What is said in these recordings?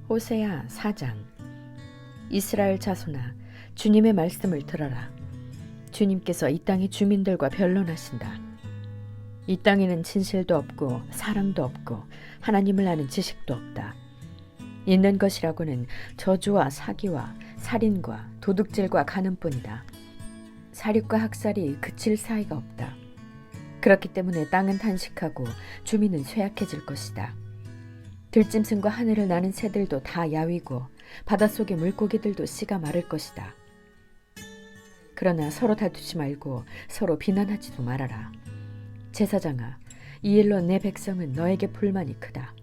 호세아 4장. 이스라엘 자손아, 주님의 말씀을 들어라. 주님께서 이 땅의 주민들과 변론하신다. 이 땅에는 진실도 없고 사랑도 없고 하나님을 아는 지식도 없다. 있는 것이라고는 저주와 사기와 살인과 도둑질과 간음뿐이다. 사륙과 학살이 그칠 사이가 없다. 그렇기 때문에 땅은 단식하고 주민은 쇠약해질 것이다. 들짐승과 하늘을 나는 새들도 다 야위고 바닷속의 물고기들도 씨가 마를 것이다. 그러나 서로 다투지 말고 서로 비난하지도 말아라. 제사장아, 이 일로 내 백성은 너에게 불만이 크다.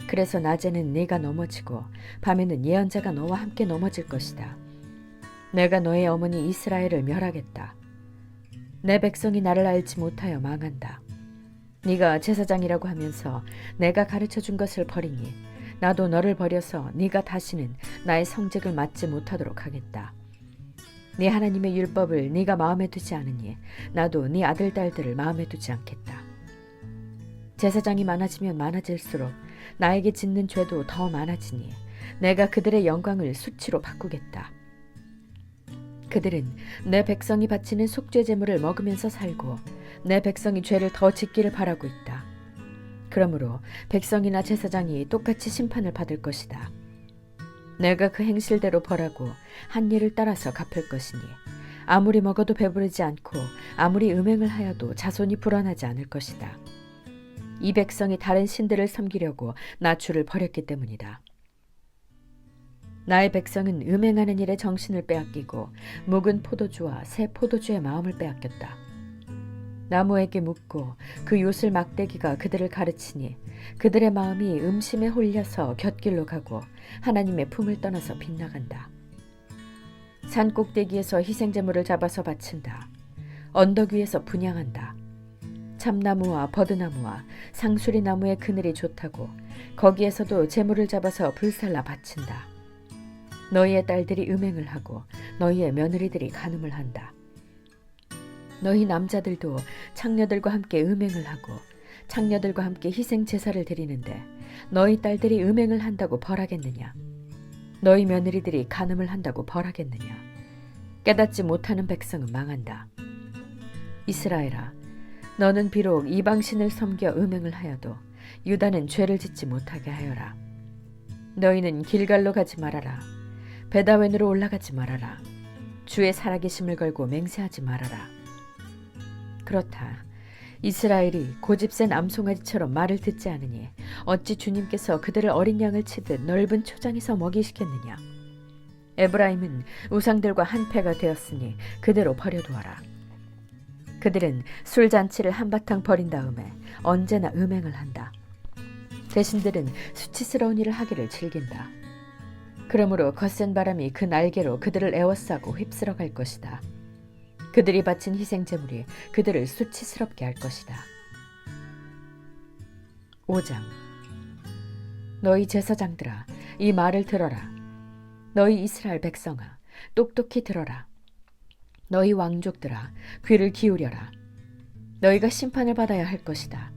그래서 낮에는 네가 넘어지고 밤에는 예언자가 너와 함께 넘어질 것이다. 내가 너의 어머니 이스라엘을 멸하겠다. 내 백성이 나를 알지 못하여 망한다. 네가 제사장이라고 하면서 내가 가르쳐준 것을 버리니 나도 너를 버려서 네가 다시는 나의 성직을 맡지 못하도록 하겠다. 네 하나님의 율법을 네가 마음에 두지 않으니 나도 네 아들 딸들을 마음에 두지 않겠다. 제사장이 많아지면 많아질수록 나에게 짓는 죄도 더 많아지니 내가 그들의 영광을 수치로 바꾸겠다. 그들은 내 백성이 바치는 속죄 제물을 먹으면서 살고 내 백성이 죄를 더 짓기를 바라고 있다. 그러므로 백성이나 제사장이 똑같이 심판을 받을 것이다. 내가 그 행실대로 벌하고 한 일을 따라서 갚을 것이니 아무리 먹어도 배부르지 않고 아무리 음행을 하여도 자손이 불어나지 않을 것이다. 이 백성이 다른 신들을 섬기려고 나 주를 버렸기 때문이다. 나의 백성은 음행하는 일에 정신을 빼앗기고 묵은 포도주와 새 포도주의 마음을 빼앗겼다. 나무에게 묻고 그 요술 막대기가 그들을 가르치니 그들의 마음이 음심에 홀려서 곁길로 가고 하나님의 품을 떠나서 빗나간다. 산 꼭대기에서 희생제물을 잡아서 바친다. 언덕 위에서 분향한다. 참나무와 버드나무와 상수리 나무의 그늘이 좋다고 거기에서도 제물을 잡아서 불살라 바친다. 너희의 딸들이 음행을 하고 너희의 며느리들이 간음을 한다. 너희 남자들도 창녀들과 함께 음행을 하고 창녀들과 함께 희생 제사를 드리는데 너희 딸들이 음행을 한다고 벌하겠느냐? 너희 며느리들이 간음을 한다고 벌하겠느냐? 깨닫지 못하는 백성은 망한다. 이스라엘아, 너는 비록 이방신을 섬겨 음행을 하여도 유다는 죄를 짓지 못하게 하여라. 너희는 길갈로 가지 말아라. 베다웬으로 올라가지 말아라. 주의 살아계심을 걸고 맹세하지 말아라. 그렇다. 이스라엘이 고집센 암송아지처럼 말을 듣지 않으니 어찌 주님께서 그들을 어린 양을 치듯 넓은 초장에서 먹이시겠느냐. 에브라임은 우상들과 한패가 되었으니 그대로 버려두어라. 그들은 술잔치를 한바탕 벌인 다음에 언제나 음행을 한다. 대신들은 수치스러운 일을 하기를 즐긴다. 그러므로 거센 바람이 그 날개로 그들을 에워싸고 휩쓸어 갈 것이다. 그들이 바친 희생제물이 그들을 수치스럽게 할 것이다. 5장. 너희 제사장들아, 이 말을 들어라. 너희 이스라엘 백성아, 똑똑히 들어라. 너희 왕족들아, 귀를 기울여라. 너희가 심판을 받아야 할 것이다.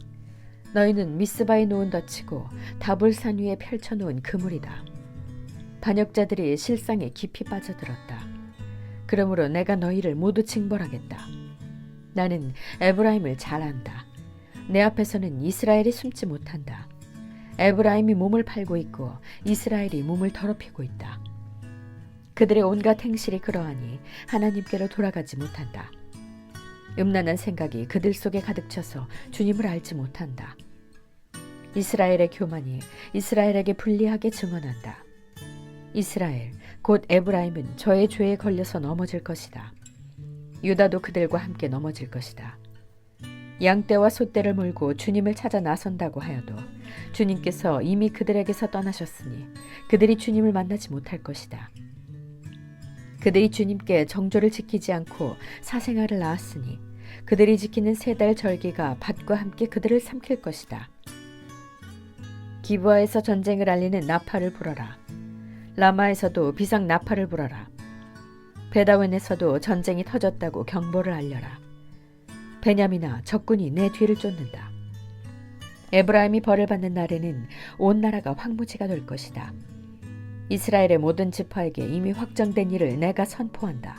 너희는 미스바에 놓은 덫이고 다볼산 위에 펼쳐놓은 그물이다. 반역자들이 실상에 깊이 빠져들었다. 그러므로 내가 너희를 모두 징벌하겠다. 나는 에브라임을 잘 안다. 내 앞에서는 이스라엘이 숨지 못한다. 에브라임이 몸을 팔고 있고 이스라엘이 몸을 더럽히고 있다. 그들의 온갖 행실이 그러하니 하나님께로 돌아가지 못한다. 음란한 생각이 그들 속에 가득 차서 주님을 알지 못한다. 이스라엘의 교만이 이스라엘에게 불리하게 증언한다. 이스라엘, 곧 에브라임은 저의 죄에 걸려서 넘어질 것이다. 유다도 그들과 함께 넘어질 것이다. 양떼와 소떼를 몰고 주님을 찾아 나선다고 하여도 주님께서 이미 그들에게서 떠나셨으니 그들이 주님을 만나지 못할 것이다. 그들이 주님께 정조를 지키지 않고 사생아를 낳았으니 그들이 지키는 3달 절기가 밭과 함께 그들을 삼킬 것이다. 기브아에서 전쟁을 알리는 나팔을 불어라. 라마에서도 비상 나팔을 불어라. 베다웬에서도 전쟁이 터졌다고 경보를 알려라. 베냐민아, 적군이 내 뒤를 쫓는다. 에브라임이 벌을 받는 날에는 온 나라가 황무지가 될 것이다. 이스라엘의 모든 지파에게 이미 확정된 일을 내가 선포한다.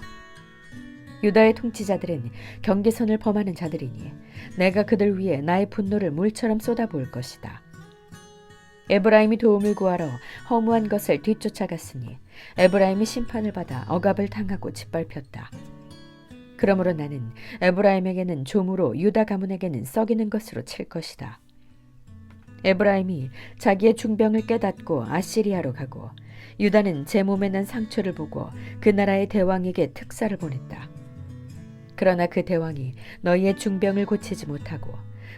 유다의 통치자들은 경계선을 범하는 자들이니 내가 그들 위에 나의 분노를 물처럼 쏟아부을 것이다. 에브라임이 도움을 구하러 허무한 것을 뒤쫓아갔으니 에브라임이 심판을 받아 억압을 당하고 짓밟혔다. 그러므로 나는 에브라임에게는 조무로 유다 가문에게는 썩이는 것으로 칠 것이다. 에브라임이 자기의 중병을 깨닫고 아시리아로 가고 유다는 제 몸에 난 상처를 보고 그 나라의 대왕에게 특사를 보냈다. 그러나 그 대왕이 너희의 중병을 고치지 못하고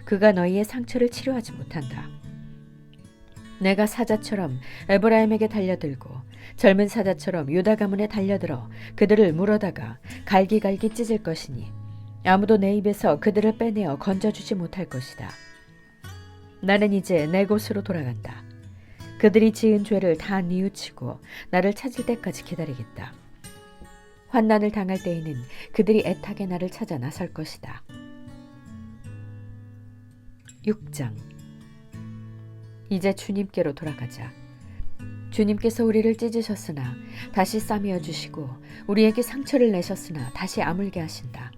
그가 너희의 상처를 치료하지 못한다. 내가 사자처럼 에브라임에게 달려들고 젊은 사자처럼 유다 가문에 달려들어 그들을 물어다가 갈기갈기 찢을 것이니 아무도 내 입에서 그들을 빼내어 건져주지 못할 것이다. 나는 이제 내 곳으로 돌아간다. 그들이 지은 죄를 다 뉘우치고 나를 찾을 때까지 기다리겠다. 환난을 당할 때에는 그들이 애타게 나를 찾아 나설 것이다. 6장. 이제 주님께로 돌아가자. 주님께서 우리를 찢으셨으나 다시 싸매어 주시고 우리에게 상처를 내셨으나 다시 아물게 하신다.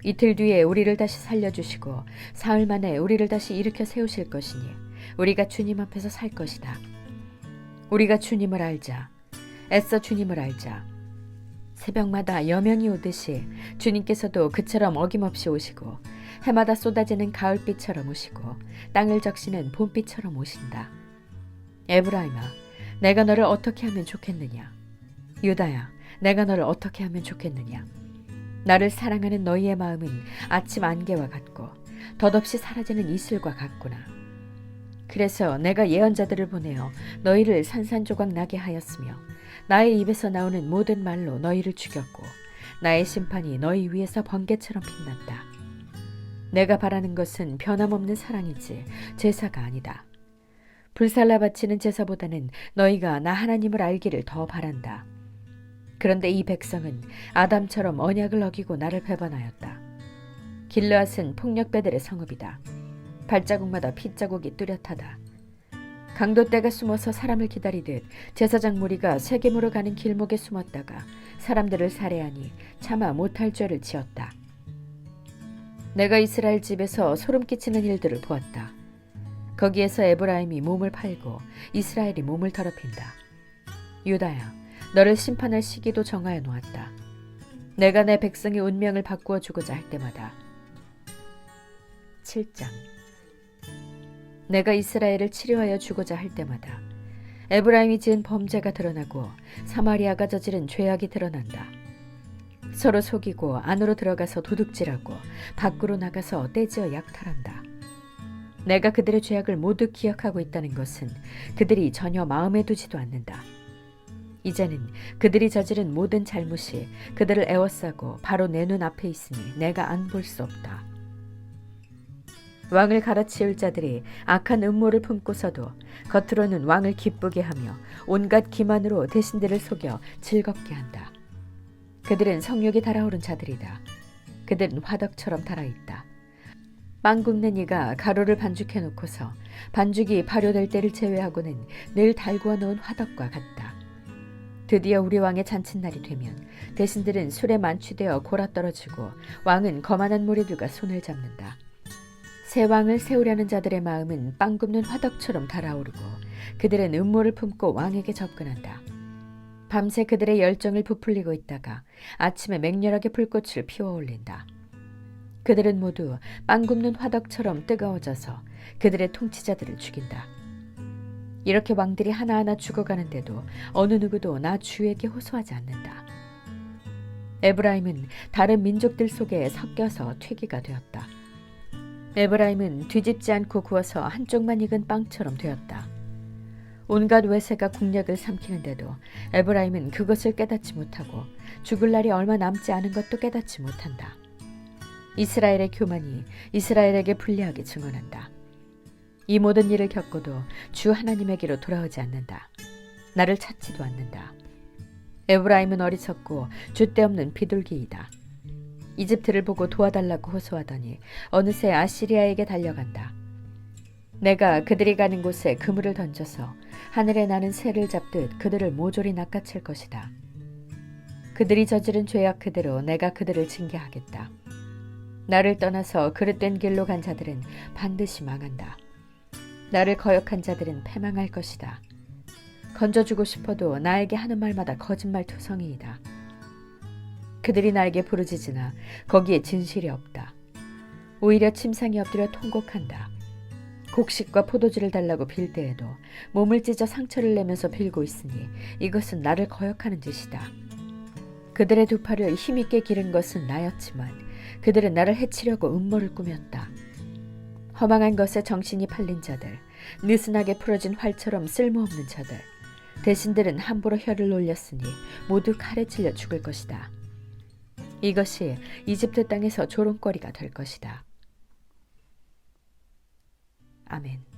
이틀 뒤에 우리를 다시 살려주시고 사흘 만에 우리를 다시 일으켜 세우실 것이니 우리가 주님 앞에서 살 것이다. 우리가 주님을 알자. 애써 주님을 알자. 새벽마다 여명이 오듯이 주님께서도 그처럼 어김없이 오시고 해마다 쏟아지는 가을비처럼 오시고 땅을 적시는 봄비처럼 오신다. 에브라임아, 내가 너를 어떻게 하면 좋겠느냐? 유다야, 내가 너를 어떻게 하면 좋겠느냐? 나를 사랑하는 너희의 마음은 아침 안개와 같고 덧없이 사라지는 이슬과 같구나. 그래서 내가 예언자들을 보내어 너희를 산산조각 나게 하였으며 나의 입에서 나오는 모든 말로 너희를 죽였고 나의 심판이 너희 위에서 번개처럼 빛났다. 내가 바라는 것은 변함없는 사랑이지 제사가 아니다. 불살라 바치는 제사보다는 너희가 나 하나님을 알기를 더 바란다. 그런데 이 백성은 아담처럼 언약을 어기고 나를 배반하였다. 길르앗은 폭력배들의 성읍이다. 발자국마다 핏자국이 뚜렷하다. 강도떼가 숨어서 사람을 기다리듯 제사장 무리가 세겜으로 가는 길목에 숨었다가 사람들을 살해하니 차마 못할 죄를 지었다. 내가 이스라엘 집에서 소름 끼치는 일들을 보았다. 거기에서 에브라임이 몸을 팔고 이스라엘이 몸을 더럽힌다. 유다야, 너를 심판할 시기도 정하여 놓았다. 내가 내 백성의 운명을 바꾸어 주고자 할 때마다. 7장. 내가 이스라엘을 치료하여 주고자 할 때마다 에브라임이 지은 범죄가 드러나고 사마리아가 저지른 죄악이 드러난다. 서로 속이고 안으로 들어가서 도둑질하고 밖으로 나가서 떼지어 약탈한다. 내가 그들의 죄악을 모두 기억하고 있다는 것은 그들이 전혀 마음에 두지도 않는다. 이제는 그들이 저지른 모든 잘못이 그들을 애워싸고 바로 내 눈 앞에 있으니 내가 안 볼 수 없다. 왕을 갈아치울 자들이 악한 음모를 품고서도 겉으로는 왕을 기쁘게 하며 온갖 기만으로 대신들을 속여 즐겁게 한다. 그들은 성욕이 달아오른 자들이다. 그들은 화덕처럼 달아있다. 빵 굽는 이가 가루를 반죽해 놓고서 반죽이 발효될 때를 제외하고는 늘 달구어 놓은 화덕과 같다. 드디어 우리 왕의 잔칫날이 되면 대신들은 술에 만취되어 골아떨어지고 왕은 거만한 무리들과 손을 잡는다. 새 왕을 세우려는 자들의 마음은 빵 굽는 화덕처럼 달아오르고 그들은 음모를 품고 왕에게 접근한다. 밤새 그들의 열정을 부풀리고 있다가 아침에 맹렬하게 불꽃을 피워올린다. 그들은 모두 빵 굽는 화덕처럼 뜨거워져서 그들의 통치자들을 죽인다. 이렇게 왕들이 하나하나 죽어가는데도 어느 누구도 나 주에게 호소하지 않는다. 에브라임은 다른 민족들 속에 섞여서 퇴기가 되었다. 에브라임은 뒤집지 않고 구워서 한쪽만 익은 빵처럼 되었다. 온갖 외세가 국력을 삼키는데도 에브라임은 그것을 깨닫지 못하고 죽을 날이 얼마 남지 않은 것도 깨닫지 못한다. 이스라엘의 교만이 이스라엘에게 불리하게 증언한다. 이 모든 일을 겪고도 주 하나님에게로 돌아오지 않는다. 나를 찾지도 않는다. 에브라임은 어리석고 줏대없는 비둘기이다. 이집트를 보고 도와달라고 호소하더니 어느새 아시리아에게 달려간다. 내가 그들이 가는 곳에 그물을 던져서 하늘에 나는 새를 잡듯 그들을 모조리 낚아챌 것이다. 그들이 저지른 죄악 그대로 내가 그들을 징계하겠다. 나를 떠나서 그릇된 길로 간 자들은 반드시 망한다. 나를 거역한 자들은 패망할 것이다. 건져주고 싶어도 나에게 하는 말마다 거짓말투성이이다. 그들이 나에게 부르짖으나 거기에 진실이 없다. 오히려 침상에 엎드려 통곡한다. 곡식과 포도주를 달라고 빌 때에도 몸을 찢어 상처를 내면서 빌고 있으니 이것은 나를 거역하는 짓이다. 그들의 두 팔을 힘있게 기른 것은 나였지만 그들은 나를 해치려고 음모를 꾸몄다. 허망한 것에 정신이 팔린 자들, 느슨하게 풀어진 활처럼 쓸모없는 자들, 대신들은 함부로 혀를 놀렸으니 모두 칼에 찔려 죽을 것이다. 이것이 이집트 땅에서 조롱거리가 될 것이다. 아멘.